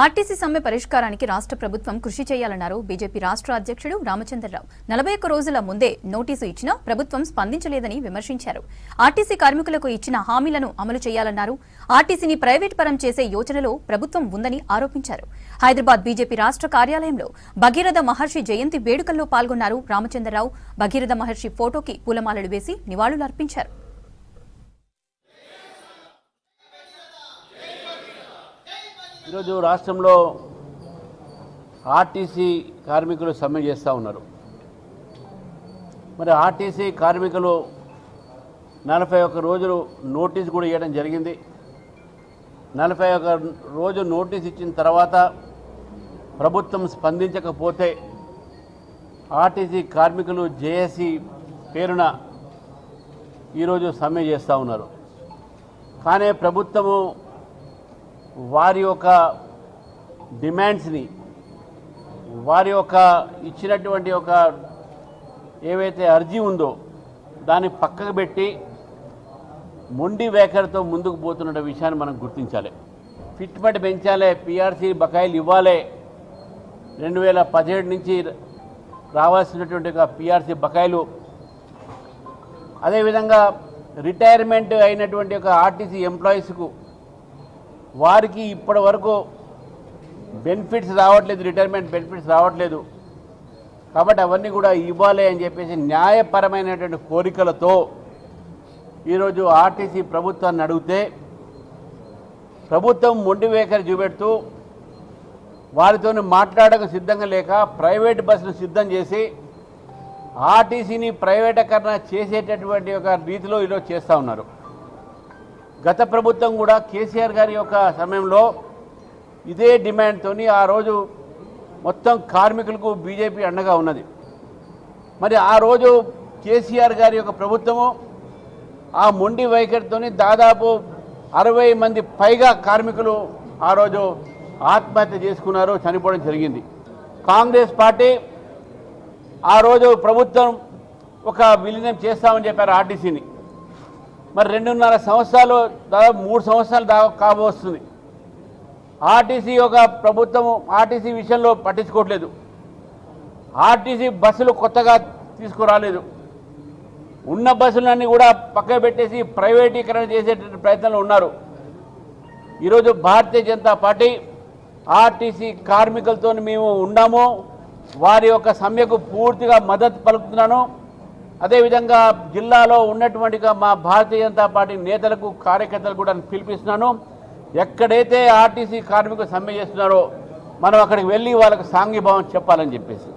RTC సమ్మె పరిష్కారానికి రాష్ట్ర ప్రభుత్వం కృషి చేయాలన్నారు బీజేపీ రాష్ట్ర అధ్యక్షుడు రామచంద్రరావు. 41 రోజుల ముందే నోటీసు ఇచ్చినా ప్రభుత్వం స్పందించలేదని విమర్శించారు. ఆర్టీసీ కార్మికులకు ఇచ్చిన హామీలను అమలు చేయాలన్నారు. ఆర్టీసీని ప్రైవేట్ పరం చేసే యోచనలో ప్రభుత్వం ఉందని ఆరోపించారు. హైదరాబాద్ బీజేపీ రాష్ట్ర కార్యాలయంలో భగీరథ మహర్షి జయంతి వేడుకల్లో పాల్గొన్నారు రామచంద్రరావు. భగీరథ మహర్షి ఫోటోకి పూలమాలలు వేసి నివాళులర్పించారు. ఈరోజు రాష్ట్రంలో ఆర్టీసీ కార్మికులు సమ్మె చేస్తూ ఉన్నారు. మరి ఆర్టీసీ కార్మికులు 41 రోజులు నోటీస్ కూడా ఇవ్వడం జరిగింది. 41 రోజు నోటీస్ ఇచ్చిన తర్వాత ప్రభుత్వం స్పందించకపోతే ఆర్టీసీ కార్మికులు జేఏసీ పేరున ఈరోజు సమ్మె చేస్తూ ఉన్నారు. కానీ ప్రభుత్వము వారి యొక్క డిమాండ్స్ని, వారి యొక్క ఇచ్చినటువంటి ఒక ఏవైతే అర్జీ ఉందో దాన్ని పక్కకు పెట్టి మొండి వైఖరితో ముందుకు పోతున్న విషయాన్ని మనం గుర్తించాలి. ఫిట్మెంట్ పెంచాలి, పీఆర్సీ బకాయిలు ఇవ్వాలి, 2017 నుంచి రావాల్సినటువంటి పీఆర్సీ బకాయిలు, అదేవిధంగా రిటైర్మెంట్ అయినటువంటి ఒక ఆర్టీసీ ఎంప్లాయీస్కు వారికి ఇప్పటి వరకు బెనిఫిట్స్ రావట్లేదు, రిటైర్మెంట్ బెనిఫిట్స్ రావట్లేదు. కాబట్టి అవన్నీ కూడా ఇవ్వాలి అని చెప్పేసి న్యాయపరమైనటువంటి కోరికలతో ఈరోజు ఆర్టీసీ ప్రభుత్వాన్ని అడిగితే ప్రభుత్వం మొండి వైఖరి చూపెడుతూ వారితో మాట్లాడక సిద్ధంగా లేక ప్రైవేట్ బస్సులు సిద్ధం చేసి ఆర్టీసీని ప్రైవేటీకరణ చేసేటటువంటి ఒక రీతిలో ఈరోజు చేస్తూ ఉన్నారు. గత ప్రభుత్వం కూడా కేసీఆర్ గారి యొక్క సమయంలో ఇదే డిమాండ్తో ఆ రోజు మొత్తం కార్మికులకు బీజేపీ అండగా ఉన్నది. మరి ఆ రోజు కేసీఆర్ గారి యొక్క ప్రభుత్వము ఆ మొండి వైఖరితో దాదాపు 60 మంది పైగా కార్మికులు ఆ రోజు ఆత్మహత్య చేసుకున్నారు, చనిపోవడం జరిగింది. కాంగ్రెస్ పార్టీ ఆ రోజు ప్రభుత్వం ఒక విలీనం చేస్తామని చెప్పారు ఆర్టీసీని. మరి 2.5 సంవత్సరాలు, దాదాపు 3 సంవత్సరాలు కాబోస్తుంది. ఆర్టీసీ యొక్క ప్రభుత్వం ఆర్టీసీ విషయంలో పట్టించుకోవట్లేదు. ఆర్టీసీ బస్సులు కొత్తగా తీసుకురాలేదు. ఉన్న బస్సులన్నీ కూడా పక్కన పెట్టేసి ప్రైవేటీకరణ చేసేటువంటి ప్రయత్నంలో ఉన్నారు. ఈరోజు భారతీయ జనతా పార్టీ ఆర్టీసీ కార్మికులతో మేము ఉన్నాము, వారి యొక్క సమ్మెకు పూర్తిగా మద్దతు పలుకుతున్నాను. అదేవిధంగా జిల్లాలో ఉన్నటువంటి మా భారతీయ జనతా పార్టీ నేతలకు, కార్యకర్తలకు కూడా పిలిపిస్తున్నాను. ఎక్కడైతే ఆర్టీసీ కార్మికులు సమ్మె చేస్తున్నారో మనం అక్కడికి వెళ్ళి వాళ్ళకి సాంఘీభావం చెప్పాలని చెప్పేసి